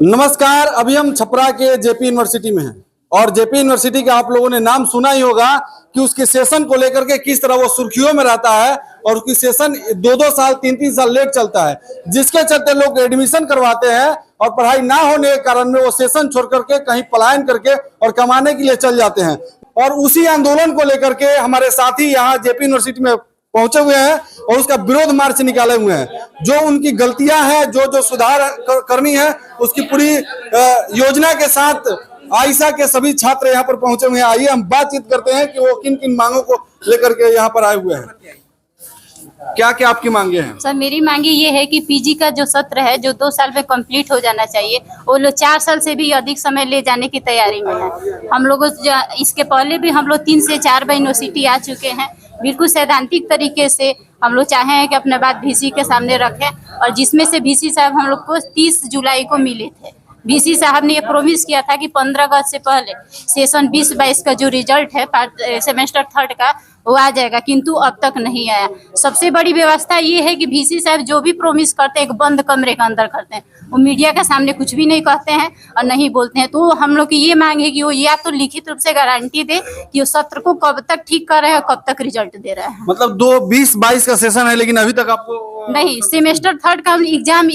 नमस्कार। अभी हम छपरा के जेपी यूनिवर्सिटी में हैं और जेपी यूनिवर्सिटी का आप लोगों ने नाम सुना ही होगा कि उसके सेशन को लेकर के किस तरह वो सुर्खियों में रहता है और उसकी सेशन 2-2 साल 3-3 साल लेट चलता है, जिसके चलते लोग एडमिशन करवाते हैं और पढ़ाई ना होने के कारण में वो सेशन छोड़ करके कहीं पलायन करके और कमाने के लिए चल जाते हैं। और उसी आंदोलन को लेकर के हमारे साथी यहाँ जेपी यूनिवर्सिटी में पहुंचे हुए हैं और उसका विरोध मार्च निकाले हुए हैं। जो उनकी गलतियां हैं, जो सुधार करनी है, उसकी पूरी योजना के साथ आयशा के सभी छात्र यहाँ पर पहुंचे हुए हैं। आइए हम बातचीत करते हैं कि वो किन किन मांगों को लेकर के यहाँ पर आए हुए हैं। क्या क्या आपकी मांगे हैं? सर, मेरी मांगे ये है कि पीजी का जो सत्र है जो 2 साल में कंप्लीट हो जाना चाहिए, वो लोग 4 साल से भी अधिक समय ले जाने की तैयारी में है। हम लोग इसके पहले भी हम लोग 3 से 4 बार यूनिवर्सिटी आ चुके हैं। बिल्कुल सैद्धांतिक तरीके से हम लोग चाहे हैं कि अपने बात वीसी के सामने रखें, और जिसमें से वीसी साहब हम लोग को 30 जुलाई को मिले थे। वीसी साहब ने ये प्रोमिस किया था कि 15 अगस्त से पहले सेशन 20-22 का जो रिजल्ट है सेमेस्टर 3 का वो आ जाएगा, किंतु अब तक नहीं आया। सबसे बड़ी व्यवस्था ये है कि वीसी साहब जो भी प्रोमिस करते हैं एक बंद कमरे के अंदर करते हैं। वो मीडिया के सामने कुछ भी नहीं कहते हैं और नहीं बोलते हैं। तो हम लोग की ये मांग है कि वो या तो लिखित रूप से गारंटी दे कि वो सत्र को कब तक ठीक कर रहे हैं, कब तक रिजल्ट दे रहे हैं। मतलब 2022 का सेशन है लेकिन अभी तक आपको नहीं, सेमेस्टर 3 का एग्जाम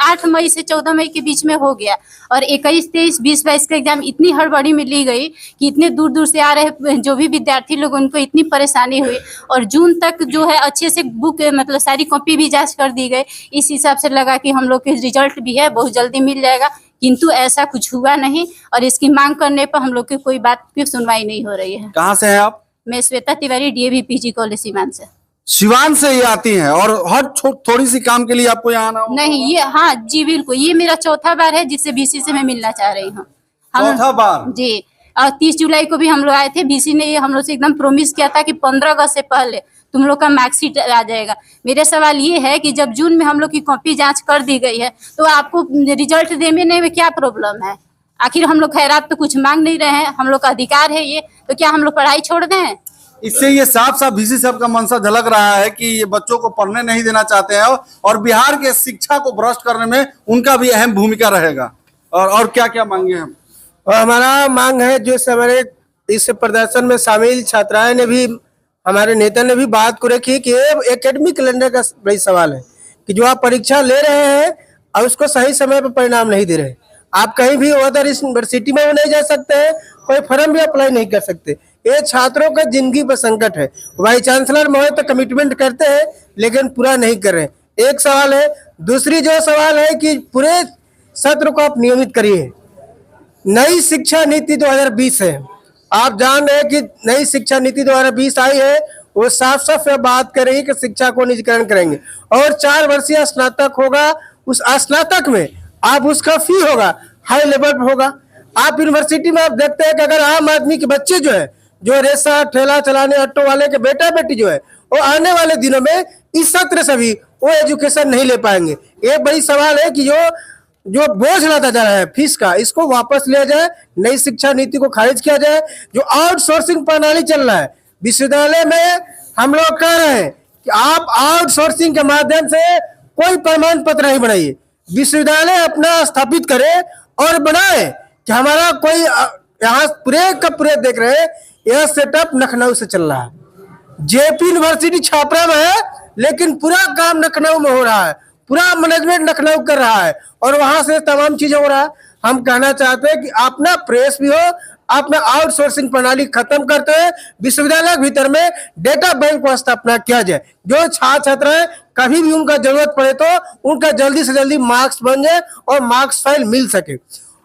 8 मई से 14 मई के बीच में हो गया और 21, 23, 20-22 का एग्जाम इतनी हड़बड़ी में ली गई कि इतने दूर दूर से आ रहे जो भी विद्यार्थी लोग उनको इतनी परेशानी हुई। और जून तक जो है अच्छे से बुक मतलब सारी कॉपी भी जांच कर दी गई। इस हिसाब से लगा कि हम लोग के रिजल्ट भी है बहुत जल्दी मिल जाएगा, किंतु ऐसा कुछ हुआ नहीं। और इसकी मांग करने पर हम लोग की कोई बात की सुनवाई नहीं हो रही है। कहाँ से हैं आप? मैं Shweta Tiwari, DAV PG college Siwan से। सिवान से ही आती हैं और हर थोड़ी सी काम के लिए आपको यहाँ आना होगा? नहीं, ये हाँ जी बिल्कुल, ये मेरा चौथा बार है जिससे बीसी से मैं मिलना चाह रही हूँ। चौथा बार जी। और 30 जुलाई को भी हम लोग आए थे। बीसी ने ये हम लोग से एकदम प्रोमिस किया था कि 15 अगस्त से पहले तुम लोग का मार्कशीट आ जाएगा। मेरे सवाल ये है कि जब जून में हम लोग की कॉपी जांच कर दी गई है तो आपको रिजल्ट देने में क्या प्रॉब्लम है? आखिर हम लोग खैरात तो कुछ मांग नहीं रहे हैं, हम लोग का अधिकार है ये, तो क्या हम लोग पढ़ाई छोड़ दें? इससे ये साफ साफ वीसी साहब का मनसा झलक रहा है कि ये बच्चों को पढ़ने नहीं देना चाहते हैं और बिहार के शिक्षा को भ्रष्ट करने में उनका भी अहम भूमिका रहेगा। और क्या क्या मांगे हैं? और हमारा मांग है जो हमारे इस प्रदर्शन में शामिल छात्राएं ने भी, हमारे नेता ने भी बात को रखी कि एकेडमिक कैलेंडर का बड़ी सवाल है कि जो आप परीक्षा ले रहे हैं और उसको सही समय पर परिणाम नहीं दे रहे। आप कहीं भी अदर यूनिवर्सिटी में नहीं जा सकते हैं, कोई फॉर्म भी अप्लाई नहीं कर सकते। ये छात्रों का जिंदगी पर संकट है। वाइस चांसलर महोदय तो कमिटमेंट करते हैं लेकिन पूरा नहीं कर रहे। एक सवाल है। दूसरी जो सवाल है कि पूरे सत्र को आप नियमित करिए। नई शिक्षा नीति 2020 है, आप जान रहे हैं कि नई शिक्षा नीति 2020 आई है। वो साफ साफ बात कर रही है कि शिक्षा को निजीकरण करेंगे और 4 वर्षीय स्नातक होगा। उस स्नातक में आप उसका फी होगा हाई लेवल पर होगा। आप यूनिवर्सिटी में आप देखते हैं कि अगर आम आदमी के बच्चे जो रेसा ठेला चलाने ऑटो वाले के बेटा बेटी जो है वो आने वाले दिनों में इस सत्र से भी वो एजुकेशन नहीं ले पाएंगे। एक बड़ी सवाल है कि जो बोझ लाता जा रहा है फीस का, इसको वापस लिया जाए, नई शिक्षा नीति को खारिज किया जाए। जो आउटसोर्सिंग प्रणाली चल रहा है विश्वविद्यालय में, हम लोग कह रहे हैं कि आप आउटसोर्सिंग के माध्यम से कोई प्रमाण पत्र नहीं बनाइए। विश्वविद्यालय अपना स्थापित करे और बनाए कि हमारा कोई यहाँ पूरे का पूरे देख रहे हैं यह सेटअप लखनऊ से चल रहा है। जेपी यूनिवर्सिटी छापरा में है लेकिन पूरा काम लखनऊ में हो रहा है, पूरा मैनेजमेंट लखनऊ कर रहा है और वहां से तमाम चीजें हो रहा है। हम कहना चाहते हैं कि अपना प्रेस भी हो, अपना आउटसोर्सिंग प्रणाली खत्म करते हैं, विश्वविद्यालय के भीतर में डेटा बैंक को स्थापना किया जाए। जो छात्र छात्र है कभी भी उनका जरूरत पड़े तो उनका जल्दी से जल्दी मार्क्स बन जाए और मार्क्स फाइल मिल सके।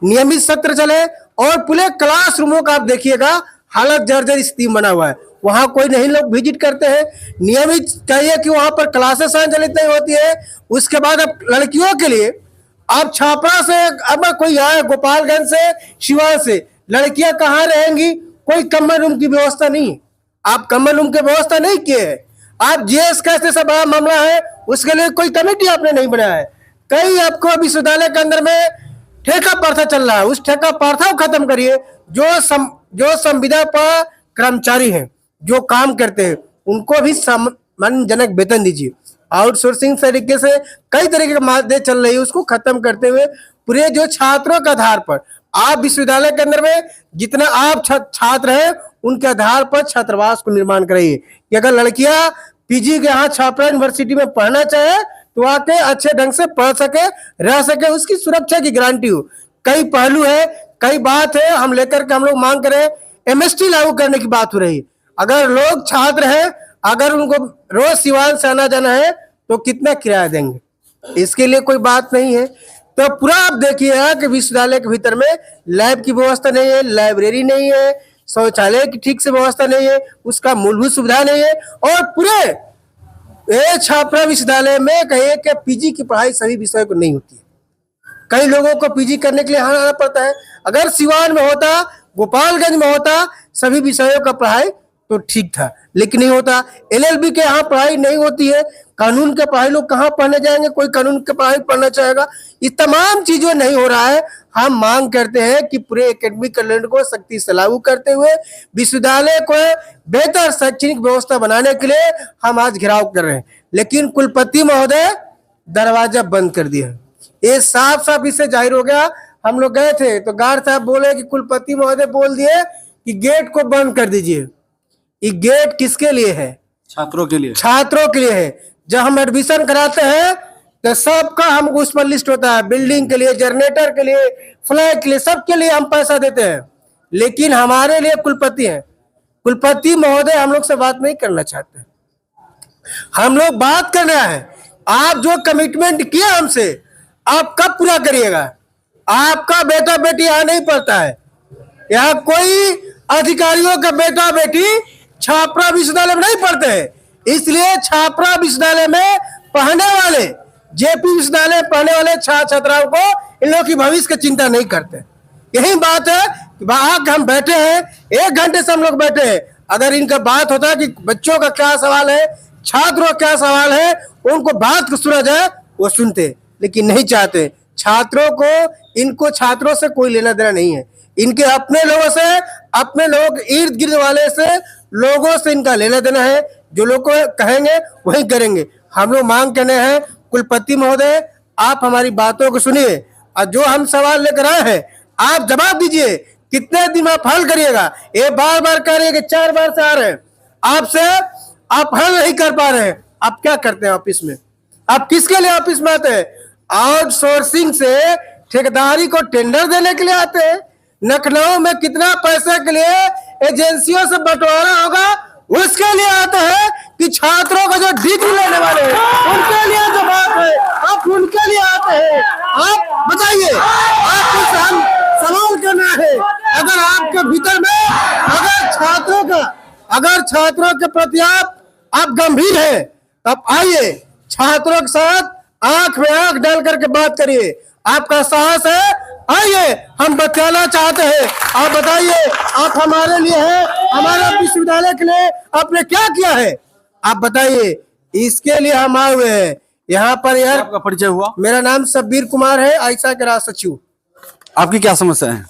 नियमित सत्र चले और पूरे क्लासरूमों का आप देखिएगा हालत जर्जर स्थिति बना हुआ है, वहां कोई नहीं लोग विजिट करते हैं। नियमित चाहिए कि वहां पर क्लासेस संचालित नहीं होती है। उसके बाद अब लड़कियों के लिए आप छापरा से अब कोई आए गोपालगंज से शिवान से, लड़कियां कहाँ रहेंगी? कोई कमन रूम की व्यवस्था नहीं, आप कमन रूम की व्यवस्था नहीं किए है। आप जीएस का ऐसे बड़ा मामला है उसके लिए कोई कमेटी आपने नहीं बनाया है। कई आपको विश्वविद्यालय के अंदर में ठेका प्रथा चल रहा है, उस ठेका प्रथा को खत्म करिए। जो संविदा पर कर्मचारी हैं जो काम करते हैं उनको भी सम्मानजनक वेतन दीजिए। आउटसोर्सिंग तरीके से कई तरीके के मादे चल रही है, उसको खत्म करते हुए पूरे जो छात्रों के आधार पर आप विश्वविद्यालय के अंदर में जितना आप छात्र हैं उनके आधार पर छात्रावास को निर्माण कराइए कि अगर लड़कियां पीजी के यहाँ छात्रा यूनिवर्सिटी में पढ़ना चाहे तो आके अच्छे ढंग से पढ़ सके, रह सके, उसकी सुरक्षा की गारंटी हो। कई पहलू है, कई बात है, हम लेकर के हम लोग मांग करें एमएसटी लागू करने की बात हो रही है। अगर लोग छात्र हैं, अगर उनको रोज सिवान से आना जाना है तो कितना किराया देंगे, इसके लिए कोई बात नहीं है। तो पूरा आप देखिए कि विश्वविद्यालय के भीतर में लैब की व्यवस्था नहीं है, लाइब्रेरी नहीं है, शौचालय की ठीक से व्यवस्था नहीं है, उसका मूलभूत सुविधा नहीं है, और पूरे छात्रा विश्वविद्यालय में कहे कि पीजी की पढ़ाई सभी विषयों को नहीं होती है। कई लोगों को पीजी करने के लिए यहाँ आना पड़ता है। अगर सिवान में होता, गोपालगंज में होता सभी विषयों का पढ़ाई तो ठीक था, लेकिन नहीं होता। एलएलबी के यहाँ पढ़ाई नहीं होती है, कानून के पढ़ाई लोग कहाँ पढ़ने जाएंगे, कोई कानून के पढ़ाई पढ़ना चाहेगा। इस तमाम चीजों नहीं हो रहा है। हम मांग करते हैं कि पूरे एकेडमिक कैलेंडर को सख्ती से लागू करते हुए विश्वविद्यालय को बेहतर शैक्षणिक व्यवस्था बनाने के लिए हम आज घेराव कर रहे हैं, लेकिन कुलपति महोदय दरवाजा बंद कर दिया। ये साफ साफ इससे जाहिर हो गया। हम लोग गए थे तो गार्ड साहब बोले कि कुलपति महोदय बोल दिए कि गेट को बंद कर दीजिए। ये गेट किसके लिए है? छात्रों के लिए। छात्रों के लिए है। जब हम एडमिशन कराते हैं तो सबका हमको उस पर लिस्ट होता है, बिल्डिंग के लिए, जनरेटर के लिए, फ्लैट के लिए, सबके लिए हम पैसा देते हैं, लेकिन हमारे लिए कुलपति हैं। कुलपति महोदय हम लोग से बात नहीं करना चाहते। हम लोग बात कर रहे हैं, आप जो कमिटमेंट किया हमसे आप कब पूरा करिएगा? आपका बेटा बेटी यहाँ नहीं पढ़ता है, यहाँ कोई अधिकारियों का बेटा बेटी छात्रा विश्वविद्यालय में नहीं पढ़ते हैं, इसलिए छात्रा विश्वविद्यालय में पढ़ने वाले, जेपी विश्वविद्यालय में पढ़ने वाले छात्र छात्राओं को इन लोगों की भविष्य की चिंता नहीं करते। यही बात है कि बाहर हम बैठे हैं, 1 घंटे से हम लोग बैठे हैं। अगर इनका बात होता है कि बच्चों का क्या सवाल है, छात्रों का क्या सवाल है, उनको बात को सुना जाए, वो सुनते, लेकिन नहीं चाहते। छात्रों को, इनको छात्रों से कोई लेना देना नहीं है, इनके अपने लोगों से, अपने लोग इर्द गिर्द वाले से, लोगों से इनका लेना देना है। जो लोग को कहेंगे वही करेंगे। हम लोग मांग करने हैं कुलपति महोदय आप हमारी बातों को सुनिए, और जो हम सवाल लेकर आए हैं आप जवाब दीजिए। कितने दिन आप हल करिएगा? ये बार बार कह रहे हैं कि 4 बार से आ रहे हैं आपसे, आप हल नहीं कर पा रहे हैं। आप क्या करते हैं ऑफिस में? आप किसके लिए ऑफिस में आते हैं? आउटसोर्सिंग से ठेकेदारी को टेंडर देने के लिए आते हैं। लखनऊ में कितना पैसे के लिए एजेंसियों से बंटवारा होगा उसके लिए आते हैं कि छात्रों का जो डिग्री लेने वाले हैं उनके लिए जो बात है आप उनके लिए आते हैं। आप बताइए, आपको हम सवाल करना है, अगर आपके भीतर में अगर छात्रों के प्रति आप गंभीर हैं तब आइए, छात्रों के साथ आंख में आंख डाल करके बात करिए। आपका साहस है, आइए, हम बताना चाहते हैं। आप बताइए, आप हमारे लिए हैं, हमारे विश्वविद्यालय के लिए आपने क्या किया है? आप बताइए, इसके लिए हम आए हुए हैं यहाँ पर। यार आपका परिचय हुआ? मेरा नाम शब्बीर कुमार है, आयशा के राज सचिव। आपकी क्या समस्या है?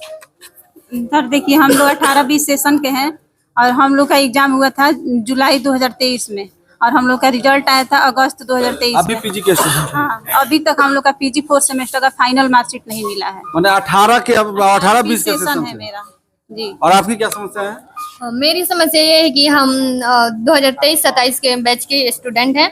सर देखिए, हम लोग 18-20 सेशन के हैं और हम लोग का एग्जाम हुआ था जुलाई 2023 में और हम लोग का रिजल्ट आया था अगस्त 2023 अभी पीजी के स्टूडेंट? हाँ, अभी तक हम लोग का पीजी 4 सेमेस्टर का फाइनल मार्कशीट नहीं मिला है। मैंने 18-20 सेशन है मेरा जी। और आपकी क्या समस्या है? मेरी समस्या ये है कि हम 2023-27 के बैच के स्टूडेंट हैं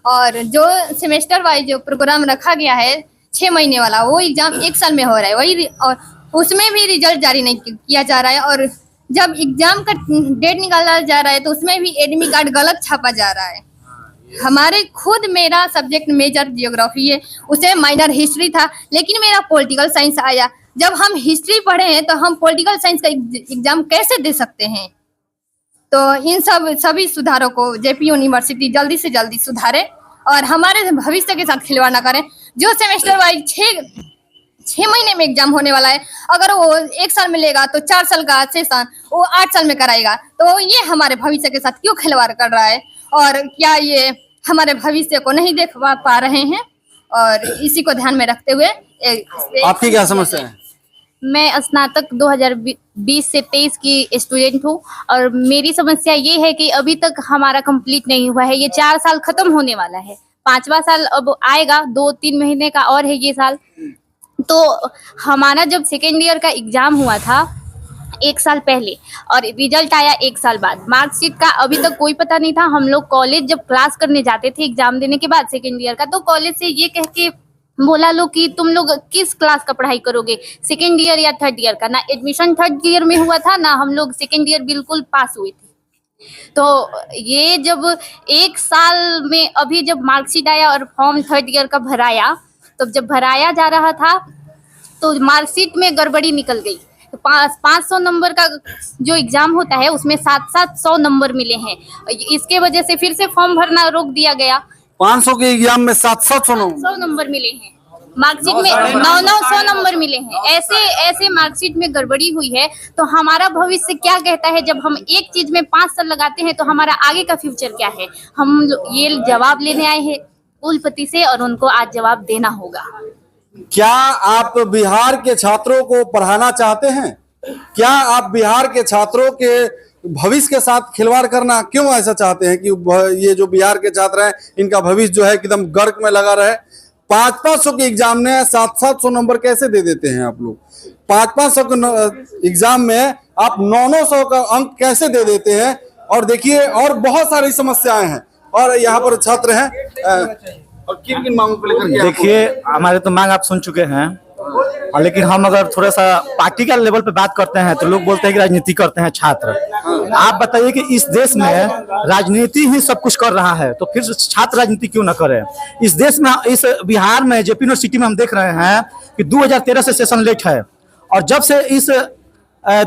और जो सेमेस्टर वाइज जो प्रोग्राम रखा गया है 6 महीने वाला, वो एग्जाम 1 साल में हो रहा है वही, और उसमें भी रिजल्ट जारी नहीं किया जा रहा है। और जब एग्जाम का डेट निकाला जा रहा है तो उसमें भी एडमिट कार्ड गलत छापा जा रहा है। हमारे खुद मेरा सब्जेक्ट मेजर जियोग्राफी है, उसे माइनर हिस्ट्री था, लेकिन मेरा पॉलिटिकल साइंस आया। जब हम हिस्ट्री पढ़े हैं तो हम पॉलिटिकल साइंस का एग्जाम कैसे दे सकते हैं? तो इन सभी सुधारों को जेपी यूनिवर्सिटी जल्दी से जल्दी सुधारे और हमारे भविष्य के साथ खिलवाड़ ना करें। जो सेमेस्टर वाइज 6 महीने में एग्जाम होने वाला है, अगर वो 1 साल में लेगा तो 4 साल का सेशन वो 8 साल में कराएगा, तो ये हमारे भविष्य के साथ क्यों खिलवाड़ कर रहा है? और क्या ये हमारे भविष्य को नहीं देख पा रहे हैं? और इसी को ध्यान में रखते हुए आपकी क्या समस्या है? मैं स्नातक 2020 से 23 की स्टूडेंट हूँ और मेरी समस्या ये है कि अभी तक हमारा कंप्लीट नहीं हुआ है। ये 4 साल खत्म होने वाला है 5वां साल अब आएगा, 2-3 महीने का और है ये साल। तो हमारा जब सेकेंड ईयर का एग्जाम हुआ था 1 साल पहले और रिजल्ट आया 1 साल बाद, मार्कशीट का अभी तक कोई पता नहीं था। हम लोग कॉलेज जब क्लास करने जाते थे एग्जाम देने के बाद सेकेंड ईयर का, तो कॉलेज से ये कह के बोला लो कि तुम लोग किस क्लास का पढ़ाई करोगे, सेकेंड ईयर या थर्ड ईयर का। ना एडमिशन थर्ड ईयर में हुआ था, ना हम लोग सेकेंड ईयर बिल्कुल पास हुए थे। तो ये जब 1 साल में अभी जब मार्कशीट आया और फॉर्म थर्ड ईयर का भराया, तो जब भराया जा रहा था तो मार्कशीट में गड़बड़ी निकल गई। 500 नंबर का जो एग्जाम होता है उसमें 700 नंबर मिले हैं। इसके वजह से फिर से फॉर्म भरना रोक दिया गया। 500 के एग्जाम में 700 नंबर मिले हैं, मार्कशीट में 900 नंबर मिले हैं। ऐसे मार्कशीट में गड़बड़ी हुई है। तो हमारा भविष्य क्या कहता है? जब हम एक चीज में 5 साल लगाते हैं तो हमारा आगे का फ्यूचर क्या है? हम ये जवाब लेने आए हैं कुलपति से और उनको आज जवाब देना होगा। क्या आप बिहार के छात्रों को पढ़ाना चाहते हैं? क्या आप बिहार के छात्रों के भविष्य के साथ खिलवाड़ करना क्यों ऐसा चाहते हैं कि ये जो बिहार के छात्र हैं इनका भविष्य जो है एकदम गर्क में लगा रहे? 500 के एग्जाम में 700 नंबर कैसे दे देते हैं आप लोग? 500 के एग्जाम में आप 900 का अंक कैसे दे देते हैं? और देखिए और बहुत सारी समस्याएं हैं और यहाँ पर छात्र हैं और किन किन मांगों को लेकर के देखिए हमारे तो मांग आप सुन चुके हैं, और लेकिन हम अगर थोड़ा सा पार्टी का लेवल पे बात करते हैं तो लोग बोलते हैं कि राजनीति करते हैं छात्र। आप बताइए कि इस देश में राजनीति ही सब कुछ कर रहा है तो फिर छात्र राजनीति क्यों ना करे? इस देश में, इस बिहार में जेपी यूनिवर्सिटी में हम देख रहे हैं कि 2013 से सेशन लेट है, और जब से इस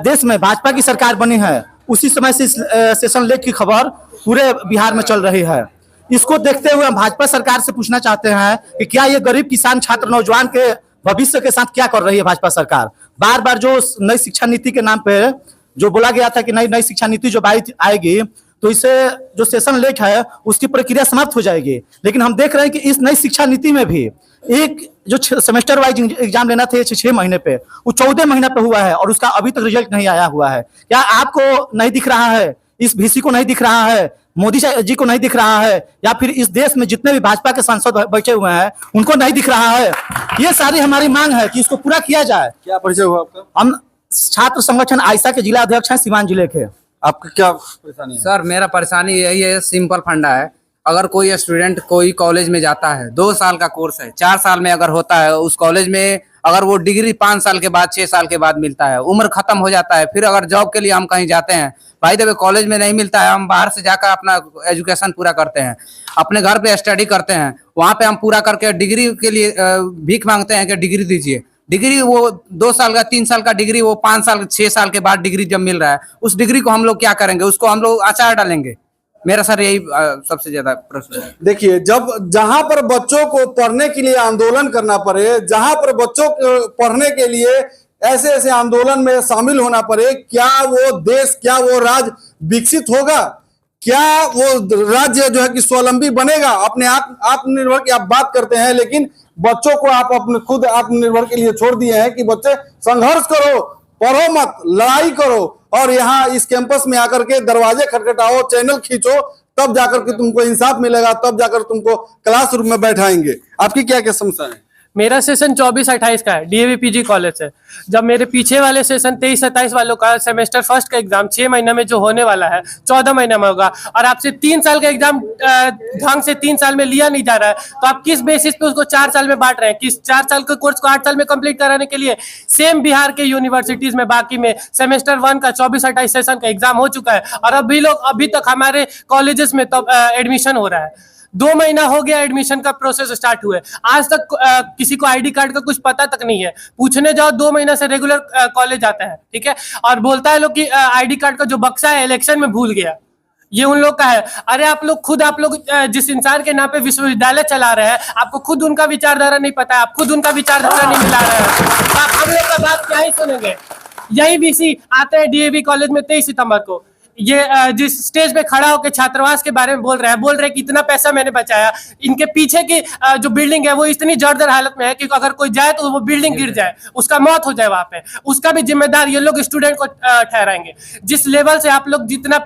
देश में भाजपा की सरकार बनी है उसी समय से सेशन लेट की खबर पूरे बिहार में चल रही है। इसको देखते हुए हम भाजपा सरकार से पूछना चाहते हैं कि क्या ये गरीब किसान छात्र नौजवान के भविष्य के साथ क्या कर रही है भाजपा सरकार? बार बार जो नई शिक्षा नीति के नाम पे जो बोला गया था कि नई शिक्षा नीति जो आएगी तो इससे जो सेशन लेट है उसकी प्रक्रिया समाप्त हो जाएगी, लेकिन हम देख रहे हैं कि इस नई शिक्षा नीति में भी एक जो सेमेस्टर वाइज एग्जाम लेना था 6 महीने पे, वो 14 महीने पे हुआ है और उसका अभी तक रिजल्ट नहीं आया हुआ है। क्या आपको नहीं दिख रहा है? इस VC को नहीं दिख रहा है? मोदी जी को नहीं दिख रहा है? या फिर इस देश में जितने भी भाजपा के सांसद बैठे हुए हैं उनको नहीं दिख रहा है? ये सारी हमारी मांग है कि इसको पूरा किया जाए। क्या परिचय हुआ आपका? हम छात्र संगठन आयसा के जिला अध्यक्ष हैं सीवान जिले के। आपका क्या परेशानी है? सर मेरा परेशानी यही है, सिंपल फंडा है। अगर कोई स्टूडेंट कोई कॉलेज में जाता है, 2 साल का कोर्स है, 4 साल में अगर होता है उस कॉलेज में, अगर वो डिग्री 5 साल के बाद 6 साल के बाद मिलता है, उम्र खत्म हो जाता है। फिर अगर जॉब के लिए हम कहीं जाते हैं, भाई देवे कॉलेज में नहीं मिलता है, हम बाहर से जाकर अपना एजुकेशन पूरा करते हैं, अपने घर पे स्टडी करते हैं, वहाँ पे हम पूरा करके डिग्री के लिए भीख मांगते हैं कि डिग्री दीजिए। डिग्री वो 2 साल का 3 साल का डिग्री वो 5 साल 6 साल के बाद डिग्री जब मिल रहा है, उस डिग्री को हम लोग क्या करेंगे? उसको हम लोग अचार डालेंगे। मेरा सर यही सबसे ज्यादा प्रश्न है। देखिए, जब जहां पर बच्चों को पढ़ने के लिए आंदोलन करना पड़े, जहां पर बच्चों को पढ़ने के लिए ऐसे ऐसे आंदोलन में शामिल होना पड़े, क्या वो देश, क्या वो राज्य विकसित होगा? क्या वो राज्य जो है कि स्वावलंबी बनेगा, अपने आत्मनिर्भर की आप बात करते हैं, लेकिन बच्चों को आप अपने खुद आत्मनिर्भर के लिए छोड़ दिए हैं कि बच्चे संघर्ष करो, पढ़ो मत, लड़ाई करो और यहाँ इस कैंपस में आकर के दरवाजे खटखटाओ, चैनल खींचो, तब जाकर के तुमको इंसाफ मिलेगा, तब जाकर तुमको क्लासरूम में बैठाएंगे। आपकी क्या क्या समस्या है? मेरा सेशन 24-28 का है, DAV PG कॉलेज से। जब मेरे पीछे वाले सेशन 23-27 वालों का सेमेस्टर फर्स्ट का एग्जाम 6 महीने में जो होने वाला है 14 महीने में होगा, और आपसे 3 साल का एग्जाम ढंग से 3 साल में लिया नहीं जा रहा है, तो आप किस बेसिस पे उसको 4 साल में बांट रहे हैं? किस 4 साल के कोर्स को 8 साल में कंप्लीट कराने के लिए सेम बिहार के यूनिवर्सिटीज में बाकी में सेमेस्टर 1 का 24-28 सेशन का एग्जाम हो चुका है और अभी तक हमारे कॉलेजेस में तब एडमिशन हो रहा है। 2 महीना हो गया एडमिशन का प्रोसेस स्टार्ट हुए, आज तक किसी को आईडी कार्ड का कुछ पता तक नहीं है। पूछने जाओ 2 महीना से रेगुलर कॉलेज आता है, ठीक है, और बोलता है लोग कि आईडी कार्ड का जो बक्सा है इलेक्शन में भूल गया, ये उन लोग का है। अरे आप लोग जिस इंसान के नाम पे विश्वविद्यालय चला रहे हैं, आपको खुद उनका विचारधारा नहीं पता है, आप खुद उनका विचारधारा नहीं मिला रहे हैं, आप हम लोग का बात क्या ही सुनेंगे? यही VC आते हैं DAV कॉलेज में 23 सितंबर को, ये जिस स्टेज पे खड़ा होकर छात्रावास के बारे में बोल रहे हैं कि इतना पैसा मैंने बचाया। इनके पीछे की जो बिल्डिंग है वो इतनी जर्जर हालत में है कि अगर कोई जाए तो वो बिल्डिंग गिर जाए, उसका मौत हो जाए वहां पे, उसका भी जिम्मेदार ये लोग स्टूडेंट को ठहराएंगे। जिस लेवल से आप लोग जितना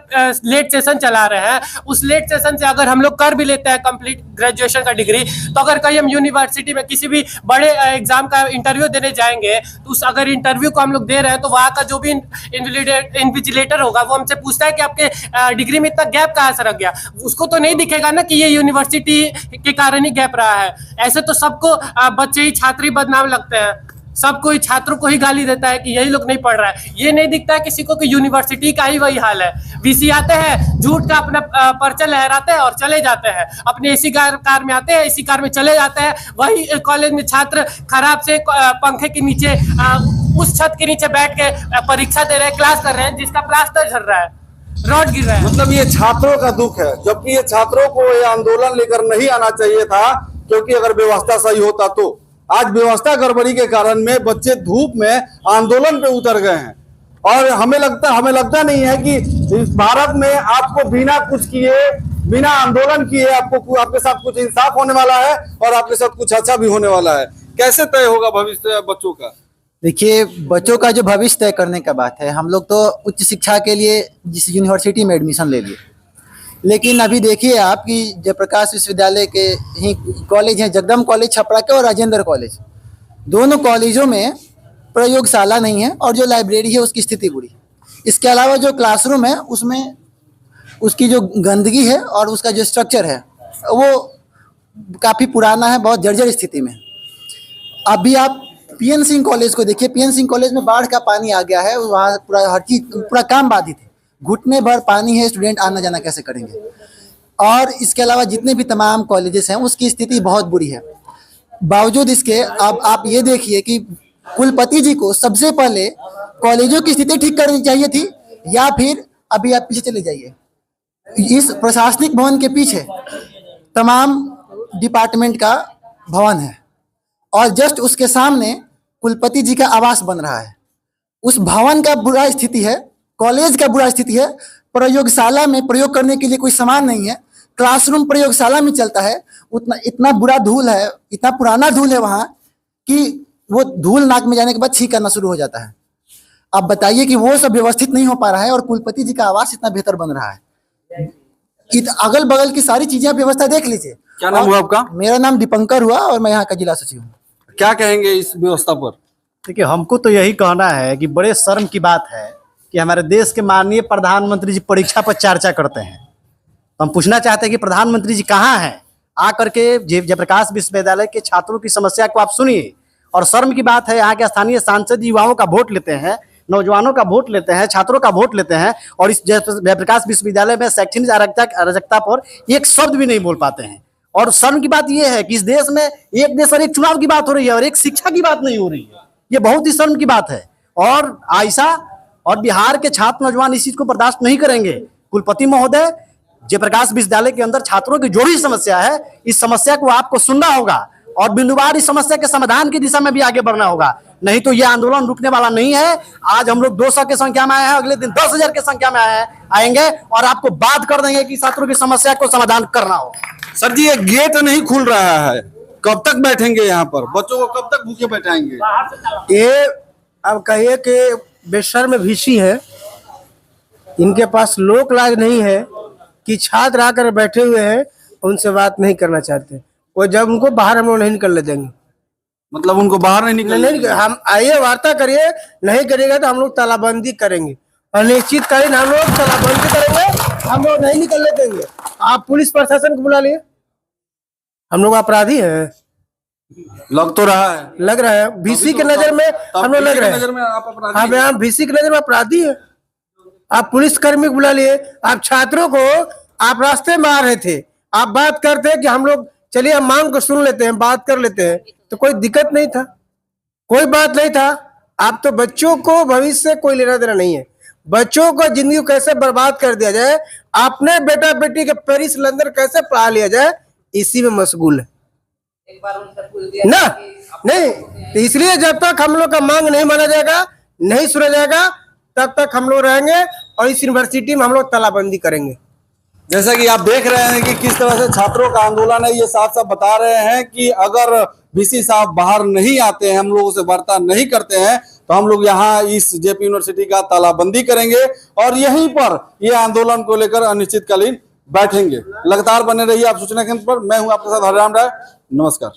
लेट सेशन चला रहे हैं, उस लेट सेशन से अगर हम लोग कर भी लेते हैं कंप्लीट ग्रेजुएशन का डिग्री, तो अगर कहीं हम यूनिवर्सिटी में किसी भी बड़े एग्जाम का इंटरव्यू देने जाएंगे तो उस अगर इंटरव्यू को हम लोग दे रहे हैं तो वहाँ का जो भी इन्विजिलेटर होगा वो हमसे पूछता है कि आपके डिग्री में इतना गैप कहाँ से रख गया। उसको तो नहीं दिखेगा ना कि ये यूनिवर्सिटी के कारण ही गैप रहा है। ऐसे तो सबको बच्चे ही छात्र ही बदनाम लगते हैं, सब कोई छात्रों को ही गाली देता है कि यही लोग नहीं पढ़ रहा है। ये नहीं दिखता है किसी को कि यूनिवर्सिटी का ही वही हाल है। वीसी आते हैं, झूठ का अपना पर्चा लहराते हैं और चले जाते हैं, अपने एसी कार में आते हैं, एसी कार में चले जाते हैं। वही कॉलेज में छात्र खराब से पंखे के नीचे उस छत के नीचे बैठ के परीक्षा दे रहे हैं, क्लास कर रहे हैं, जिसका प्लास्टर झड़ रहा है, रॉड गिर रहा है। मतलब ये छात्रों का दुख है, जबकि ये छात्रों को ये आंदोलन लेकर नहीं आना चाहिए था, क्योंकि अगर व्यवस्था सही होता तो। आज व्यवस्था गड़बड़ी के कारण में बच्चे धूप में आंदोलन पे उतर गए हैं। और हमें लगता नहीं है कि इस भारत में आपको बिना कुछ किए, बिना आंदोलन किए आपको आपके साथ कुछ इंसाफ होने वाला है और आपके साथ कुछ अच्छा भी होने वाला है। कैसे तय होगा भविष्य बच्चों का? देखिए, बच्चों का जो भविष्य तय करने का बात है, हम लोग तो उच्च शिक्षा के लिए जिस यूनिवर्सिटी में एडमिशन ले लिए, लेकिन अभी देखिए आप कि जयप्रकाश विश्वविद्यालय के ही कॉलेज हैं, जगदम कॉलेज छपरा के और राजेंद्र कॉलेज, दोनों कॉलेजों में प्रयोगशाला नहीं है और जो लाइब्रेरी है उसकी स्थिति बुरी। इसके अलावा जो क्लासरूम है उसमें उसकी जो गंदगी है और उसका जो स्ट्रक्चर है वो काफ़ी पुराना है, बहुत जर्जर स्थिति में। अभी आप पीएन सिंह कॉलेज को देखिए, पीएन सिंह कॉलेज में बाढ़ का पानी आ गया है, वहाँ पूरा हर चीज पूरा काम बाधित है, घुटने भर पानी है, स्टूडेंट आना जाना कैसे करेंगे। और इसके अलावा जितने भी तमाम कॉलेजेस हैं उसकी स्थिति बहुत बुरी है। बावजूद इसके अब आप ये देखिए कि कुलपति जी को सबसे पहले कॉलेजों की स्थिति ठीक करनी चाहिए थी, या फिर अभी आप पीछे चले जाइए, इस प्रशासनिक भवन के पीछे तमाम डिपार्टमेंट का भवन है और जस्ट उसके सामने कुलपति जी का आवास बन रहा है। उस भवन का बुरा स्थिति है, कॉलेज का बुरा स्थिति है, प्रयोगशाला में प्रयोग करने के लिए कोई सामान नहीं है, क्लासरूम प्रयोगशाला में चलता है, इतना बुरा धूल है, इतना पुराना धूल है वहाँ कि वो धूल नाक में जाने के बाद छींक करना शुरू हो जाता है। अब बताइए कि वो सब व्यवस्थित नहीं हो पा रहा है और कुलपति जी का आवास इतना बेहतर बन रहा है। अगल बगल की सारी चीजें व्यवस्था देख लीजिए। क्या नाम हुआ आपका? मेरा नाम दीपंकर हुआ और मैं यहाँ का जिला सचिव हूँ। क्या कहेंगे इस व्यवस्था पर? देखिए, हमको तो यही कहना है कि बड़े शर्म की बात है कि हमारे देश के माननीय प्रधानमंत्री जी परीक्षा पर चर्चा करते हैं। तो हम पूछना चाहते हैं कि प्रधानमंत्री जी कहाँ हैं? आकर के जयप्रकाश विश्वविद्यालय के छात्रों की समस्या को आप सुनिए। और शर्म की बात है, यहाँ के स्थानीय सांसद युवाओं का वोट लेते हैं, नौजवानों का वोट लेते हैं, छात्रों का वोट लेते हैं और इस जयप्रकाश विश्वविद्यालय में शैक्षणिक अराजकता पर एक शब्द भी नहीं बोल पाते हैं। और शर्म की बात यह है कि इस देश में एक देश और एक चुनाव की बात हो रही है और एक शिक्षा की बात नहीं हो रही है। ये बहुत ही शर्म की बात है और आयशा और बिहार के छात्र नौजवान इस चीज को बर्दाश्त नहीं करेंगे। कुलपति महोदय, जयप्रकाश विश्वविद्यालय के अंदर छात्रों की जो भी समस्या है, इस समस्या को आपको सुनना होगा और बिंदुवार इस समस्या के समाधान की दिशा में भी आगे बढ़ना होगा, नहीं तो यह आंदोलन रुकने वाला नहीं है। आज हम लोग 200 की संख्या में आए हैं, अगले दिन 10,000 की संख्या में आएंगे और आपको बात कर देंगे कि छात्रों की समस्या को समाधान करना हो। सर जी, ये गेट नहीं खुल रहा है, कब तक बैठेंगे यहाँ पर? बच्चों को कब तक भूखे बैठाएंगे? ये अब कहिए कि बेशर्म वीसी है, इनके पास लोक लाज नहीं है कि छात्र आकर बैठे हुए हैं उनसे बात नहीं करना चाहते। वो जब उनको बाहर हम लोग नहीं निकलने देंगे। मतलब उनको बाहर नहीं निकलने? हम आइए वार्ता करिए, नहीं करिएगा तो हम लोग तालाबंदी करेंगे, अनिश्चितकालीन हम लोग तालाबंदी करेंगे, हम लोग नहीं निकलने देंगे। आप पुलिस प्रशासन को बुला लिए, हम लोग अपराधी हैं? लग तो रहा है, लग रहा है वीसी के नजर में हम लोग लग रहे हैं। आप यहाँ वीसी की नजर में अपराधी है। आप पुलिस कर्मी को बुला लिए, आप छात्रों को आप रास्ते में आ रहे थे, आप बात करते कि हम लोग चलिए हम मांग को सुन लेते हैं, बात कर लेते हैं, तो कोई दिक्कत नहीं था, कोई बात नहीं था। आप तो बच्चों को भविष्य से कोई लेना देना नहीं है, बच्चों को जिंदगी को कैसे बर्बाद कर दिया जाए, अपने बेटा बेटी के पेरिस लंदन कैसे पढ़ा लिया जाए, इसी में मशगूल है ना। नहीं तो इसलिए जब तक हम लोग का मांग नहीं माना जाएगा, नहीं सुना जाएगा, तब तक हम लोग रहेंगे और इस यूनिवर्सिटी में हम लोग तालाबंदी करेंगे। जैसा कि आप देख रहे हैं कि किस तरह से छात्रों का आंदोलन है, ये साफ साफ बता रहे हैं कि अगर वीसी साहब बाहर नहीं आते हैं, हम लोगों से वार्ता नहीं करते हैं, तो हम लोग यहाँ इस जेपी यूनिवर्सिटी का तालाबंदी करेंगे और यहीं पर ये आंदोलन को लेकर अनिश्चितकालीन बैठेंगे। लगातार बने रहिए आप सूचना केंद्र पर। मैं हूं आपके साथ हरिराम राय। नमस्कार।